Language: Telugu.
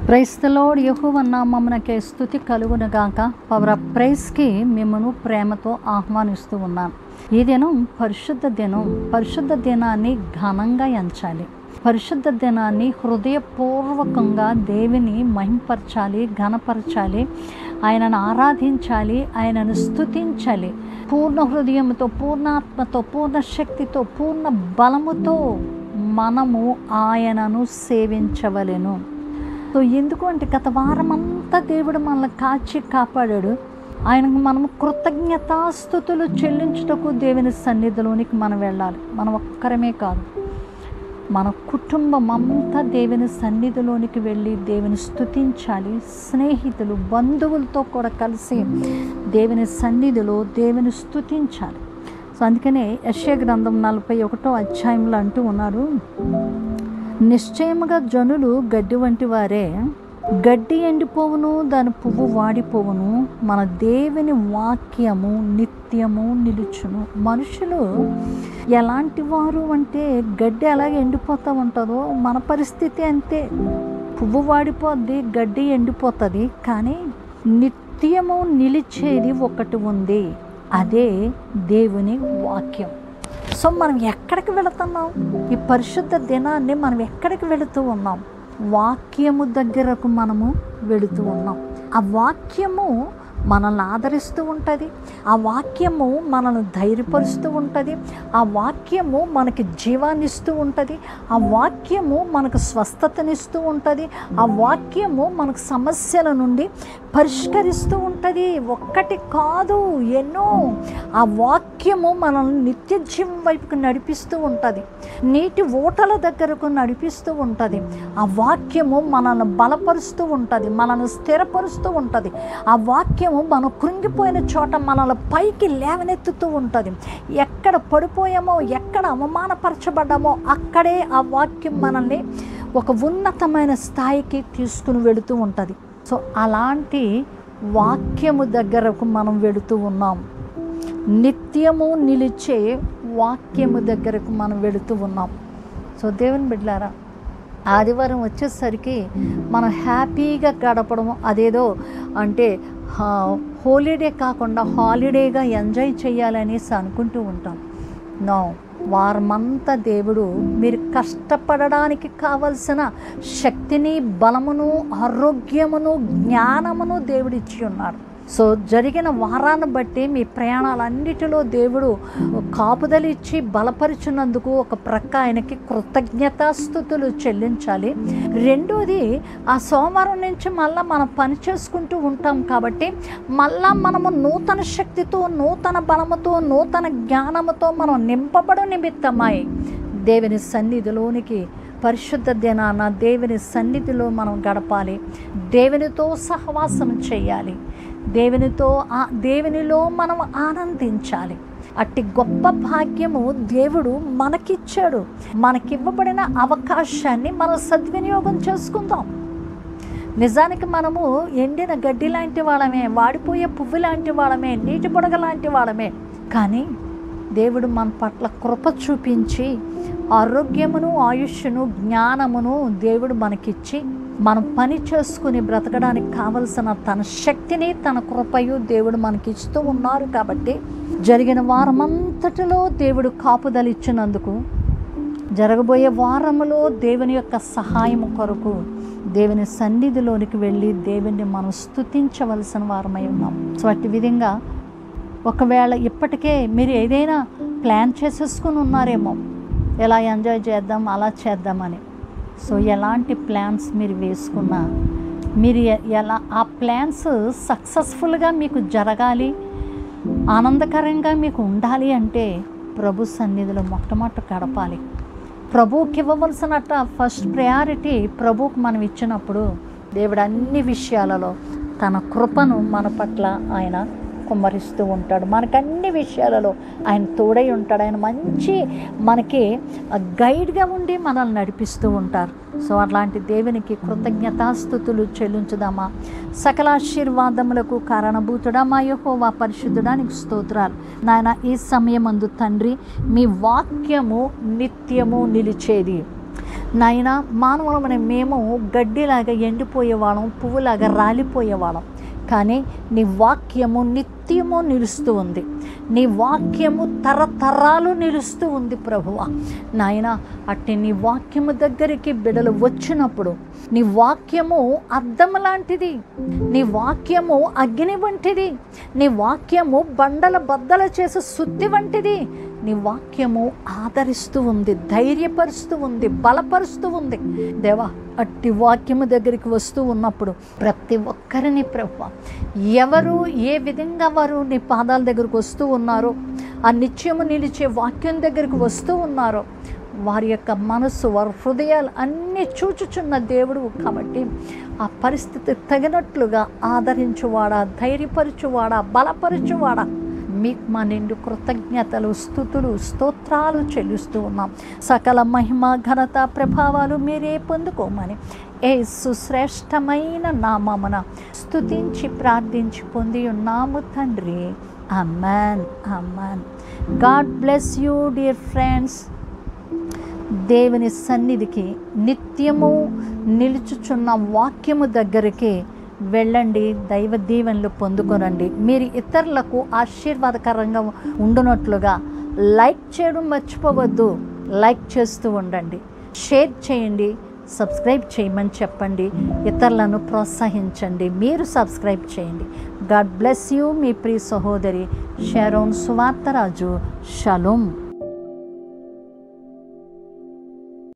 Praise the lord. యెహోవా నామమునకే స్తుతి కలుగునుగాక. పవర్ ఆఫ్ ప్రైజ్కి మిమ్మను ప్రేమతో ఆహ్వానిస్తూ ఉన్నాను. ఈ దినం పరిశుద్ధ దినం. పరిశుద్ధ దినాన్ని ఘనంగా ఎంచాలి. పరిశుద్ధ దినాన్ని హృదయపూర్వకంగా దేవుని మహింపరచాలి, ఘనపరచాలి, ఆయనను ఆరాధించాలి, ఆయనను స్తుతించాలి. పూర్ణ హృదయంతో, పూర్ణాత్మతో, పూర్ణ శక్తితో, పూర్ణ బలముతో మనము ఆయనను సేవించవలెను. సో ఎందుకు అంటే గత వారమంతా దేవుడు మనల్ని కాచి కాపాడాడు. ఆయనకు మనము కృతజ్ఞతాస్తుతులు చెల్లించుటకు దేవుని సన్నిధిలోనికి మనం వెళ్ళాలి. మనం ఒక్కరమే కాదు, మన కుటుంబం అంతా దేవుని సన్నిధిలోనికి వెళ్ళి దేవుని స్తుతించాలి. స్నేహితులు, బంధువులతో కూడా కలిసి దేవుని సన్నిధిలో దేవుని స్తుతించాలి. సో అందుకనే యెషయా గ్రంథం 41వ అధ్యాయంలో అంటూ ఉన్నారు, నిశ్చయముగా జనులు గడ్డి వంటి వారే, గడ్డి ఎండిపోవును, దాని పువ్వు వాడిపోవును, మన దేవుని వాక్యము నిత్యము నిలుచును. మనుషులు ఎలాంటి వారు అంటే గడ్డి అలాగే ఎండిపోతూ ఉంటుందో మన పరిస్థితి అంతే. పువ్వు వాడిపోద్ది, గడ్డి ఎండిపోతుంది, కానీ నిత్యము నిలిచేది ఒకటి ఉంది, అదే దేవుని వాక్యం. సో మనం ఎక్కడికి వెళుతున్నాం? ఈ పరిశుద్ధ దినాన్ని మనం ఎక్కడికి వెళుతూ ఉన్నాం? వాక్యము దగ్గరకు మనము వెళుతూ ఉన్నాం. ఆ వాక్యము మనల్ని ఆదరిస్తూ ఉంటుంది, ఆ వాక్యము మనల్ని ధైర్యపరుస్తూ ఉంటుంది, ఆ వాక్యము మనకి జీవాన్ని ఇస్తూ ఉంటుంది, ఆ వాక్యము మనకు స్వస్థతనిస్తూ ఉంటుంది, ఆ వాక్యము మనకు సమస్యల నుండి పరిష్కరిస్తూ ఉంటుంది. ఒక్కటి కాదు, ఎన్నో. ఆ వాక్యము మనల్ని నిత్య జీవం వైపుకు నడిపిస్తూ ఉంటుంది, నీటి ఊటల దగ్గరకు నడిపిస్తూ ఉంటుంది. ఆ వాక్యము మనల్ని బలపరుస్తూ ఉంటుంది, మనల్ని స్థిరపరుస్తూ ఉంటుంది. ఆ వాక్యము మనం కృంగిపోయిన చోట మనల్ని పైకి లేవనెత్తుతూ ఉంటుంది. ఎక్కడ పడిపోయామో, ఎక్కడ అవమానపరచబడ్డామో అక్కడే ఆ వాక్యం మనల్ని ఒక ఉన్నతమైన స్థాయికి తీసుకుని వెళుతూ ఉంటుంది. సో అలాంటి వాక్యము దగ్గరకు మనం వెళుతూ ఉన్నాం. నిత్యము నిలిచే వాక్యము దగ్గరకు మనం వెళుతూ ఉన్నాం. సో దేవుని బిడ్డలారా, ఆదివారం వచ్చేసరికి మనం హ్యాపీగా గడపడము, అదేదో అంటే హోలీడే కాకుండా హాలిడేగా ఎంజాయ్ చేయాలనేసి అనుకుంటూ ఉంటాం. నో, వారమంతా దేవుడు మీరు కష్టపడడానికి కావలసిన శక్తిని, బలమును, ఆరోగ్యమును, జ్ఞానమును దేవుడు ఇచ్చి ఉన్నాడు. సో జరిగిన వారాన్ని బట్టి మీ ప్రయాణాలన్నిటిలో దేవుడు కాపుదలు ఇచ్చి బలపరిచినందుకు ఒక ప్రక్క ఆయనకి కృతజ్ఞతాస్తుతులు చెల్లించాలి. రెండోది, ఆ సోమవారం నుంచి మళ్ళీ మనం పని చేసుకుంటూ ఉంటాం కాబట్టి మళ్ళా మనము నూతన శక్తితో, నూతన బలముతో, నూతన జ్ఞానముతో మనం నింపబడు నిమిత్తమై దేవుని సన్నిధిలోనికి పరిశుద్ధ దినాన దేవుని సన్నిధిలో మనం గడపాలి. దేవునితో సహవాసం చేయాలి, దేవునిలో మనం ఆనందించాలి. అట్టి గొప్ప భాగ్యము దేవుడు మనకిచ్చాడు. మనకివ్వబడిన అవకాశాన్ని మనం సద్వినియోగం చేసుకుందాం. నిజానికి మనము ఎండిన గడ్డి లాంటి వాళ్ళమే, వాడిపోయే పువ్వు లాంటి వాళ్ళమే, నీటి బుడగ లాంటి వాళ్ళమే. కానీ దేవుడు మన పట్ల కృప చూపించి ఆరోగ్యమును, ఆయుష్ను, జ్ఞానమును దేవుడు మనకిచ్చి మనం పని చేసుకుని బ్రతకడానికి కావలసిన తన శక్తిని, తన కృపయు దేవుడు మనకిస్తూ ఉన్నారు. కాబట్టి జరిగిన వారమంతటిలో దేవుడు కాపుదలు ఇచ్చినందుకు జరగబోయే వారములో దేవుని యొక్క సహాయం కొరకు దేవుని సన్నిధిలోనికి వెళ్ళి దేవుని మనం స్తుతించవలసిన వారమై ఉన్నాం. సో అట్టి విధంగా ఒకవేళ ఇప్పటికే మీరు ఏదైనా ప్లాన్ చేసేసుకుని ఉన్నారేమో, ఎలా ఎంజాయ్ చేద్దాం, అలా చేద్దామని. సో ఎలాంటి ప్లాన్స్ మీరు వేసుకున్నా, మీరు ఎలా ఆ ప్లాన్స్ సక్సెస్ఫుల్గా మీకు జరగాలి, ఆనందకరంగా మీకు ఉండాలి అంటే ప్రభు సన్నిధిలో మొట్టమొదట గడపాలి. ప్రభువుకి ఇవ్వవలసినట్ట ఫస్ట్ ప్రయారిటీ ప్రభువుకు మనం ఇచ్చినప్పుడు దేవుడు అన్ని విషయాలలో తన కృపను మన పట్ల ఆయన కుమ్మరిస్తూ ఉంటాడు. మనకు అన్ని విషయాలలో ఆయన తోడై ఉంటాడు. ఆయన మంచి మనకి గైడ్గా ఉండి మనల్ని నడిపిస్తూ ఉంటారు. సో అట్లాంటి దేవునికి కృతజ్ఞతాస్తుతులు చెల్లించుదామా. సకల ఆశీర్వాదములకు కారణభూతుడా మా యెహోవా పరిశుద్ధుడా, నీకు స్తోత్రాలు నాయన. ఈ సమయమందు తండ్రి, మీ వాక్యము నిత్యము నిలిచేది. నాయన మానవులమైన మేము గడ్డిలాగా ఎండిపోయేవాళ్ళం, పువ్వులాగా రాలిపోయేవాళ్ళం. కానీ నీ వాక్యము నిత్యము నిలుస్తూ ఉంది. నీ వాక్యము తరతరాలు నిలుస్తూ ఉంది ప్రభువా. నాయన అట్టి నీ వాక్యము దగ్గరికి బిడలు వచ్చినప్పుడు నీ వాక్యము అద్దం లాంటిది, నీ వాక్యము అగ్ని వంటిది, నీ వాక్యము బండల బద్దల చేసి శుద్ధి వంటిది. నీ వాక్యము ఆదరిస్తూ ఉంది, ధైర్యపరుస్తూ ఉంది, బలపరుస్తూ ఉంది. దేవా, అట్టి వాక్యము దగ్గరికి వస్తూ ఉన్నప్పుడు ప్రతి ఒక్కరిని ప్రభువా, ఎవరు ఏ విధంగా వారు నీ పాదాల దగ్గరకు వస్తూ ఉన్నారో, ఆ నిత్యము నిలిచే వాక్యం దగ్గరికి వస్తూ ఉన్నారో, వారి యొక్క మనస్సు, వారి హృదయాలు అన్నీ చూచుచున్న దేవుడు కాబట్టి ఆ పరిస్థితి తగినట్లుగా ఆదరించువాడా, ధైర్యపరచువాడా, బలపరచువాడా, మీకు మా నిండు కృతజ్ఞతలు, స్తుతులు, స్తోత్రాలు చెల్లిస్తూ ఉన్నాం. సకల మహిమ, ఘనత, ప్రభావాలు మీరే పొందుకోమని యేసు శ్రేష్టమైన నామమున స్తుతించి ప్రార్థించి పొంది ఉన్నాము తండ్రి. ఆమేన్, ఆమేన్. God bless you dear friends. దేవుని సన్నిధికి నిత్యము నిలుచుచున్న వాక్యము దగ్గరికి వెళ్ళండి, దైవ దీవెనలు పొందుకొనండి. మీరు ఇతరులకు ఆశీర్వాదకరంగా ఉండునట్లుగా లైక్ చేయడం మర్చిపోవద్దు. లైక్ చేస్తూ ఉండండి, షేర్ చేయండి, సబ్స్క్రైబ్ చేయమని చెప్పండి. ఇతరులను ప్రోత్సహించండి, మీరు సబ్స్క్రైబ్ చేయండి. God bless you. మీ ప్రియ సహోదరి షారోన్ సువార్తరాజు. షలోమ్.